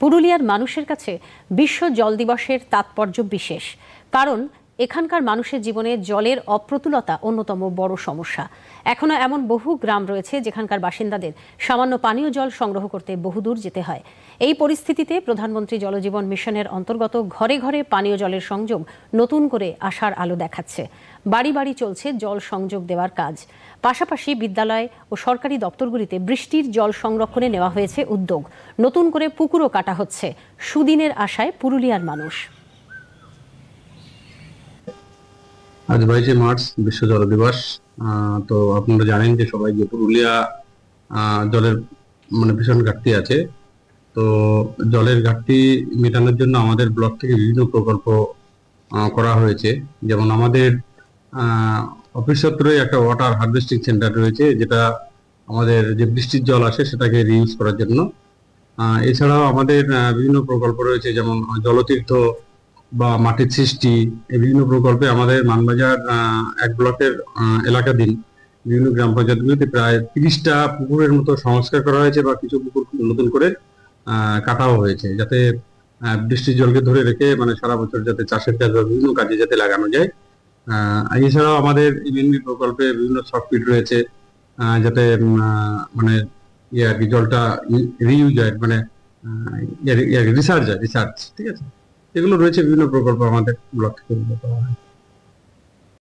পুরুলিয়ার মানুষের কাছে বিশ্ব জল দিবসের তাৎপর্য বিশেষ, কারণ এখানকার মানুষের জীবনে জলের অপ্রতুলতা অন্যতম বড় সমস্যা। এখনো এমন বহু গ্রাম রয়েছে যেখানকার বাসিন্দাদের সামান্য পানীয় জল সংগ্রহ করতে বহুদূর যেতে হয়। এই পরিস্থিতিতে প্রধানমন্ত্রী জলজীবন মিশনের অন্তর্গত ঘরে ঘরে পানীয় জলের সংযোগ নতুন করে আশার আলো দেখাচ্ছে। বাড়ি বাড়ি চলছে জল সংযোগ দেওয়ার কাজ। পাশাপাশি বিদ্যালয় ও সরকারি দপ্তরগুলিতে বৃষ্টির জল সংরক্ষণে নেওয়া হয়েছে উদ্যোগ। নতুন করে পুকুরও কাটা হচ্ছে। সুদিনের আশায় পুরুলিয়ার মানুষ। আজ 22শে মার্চ বিশ্ব জল দিবস। তো আপনারা জানেন যে সবাই যে পুরুলিয়া জলের ভীষণ ঘাটতি আছে। তো জলের ঘাটতি মেটানোর জন্য আমাদের ব্লক থেকে বিভিন্ন প্রকল্প করা হয়েছে। যেমন আমাদের অফিস সত্রে একটা ওয়াটার হারভেস্টিং সেন্টার রয়েছে, যেটা আমাদের যে বৃষ্টির জল আসে সেটাকে রিইউজ করার জন্য। এছাড়াও আমাদের বিভিন্ন প্রকল্প রয়েছে, যেমন জলতীর্থ বা মাটির সৃষ্টি। এই বিভিন্ন প্রকল্পে আমাদের মানবাজার এক ব্লকের এলাকাধীন বিভিন্ন গ্রাম পঞ্চায়েতগুলিতে প্রায় 30টা পুকুরের মতো সংস্কার করা হয়েছে বা কিছু পুকুর নতুন করে কাটাও হয়েছে, যাতে বৃষ্টির জলকে ধরে রেখে সারা বছর যাতে চাষের কাজ বা বিভিন্ন কাজে যাতে লাগানো যায়। এছাড়াও আমাদের এমএনবি প্রকল্পে বিভিন্ন সফটপিট রয়েছে, যাতে জলটা রিইউজ হয়, রিসার্চ, ঠিক আছে। এগুলো রয়েছে বিভিন্ন প্রকল্প আমাদের ব্লক থেকে।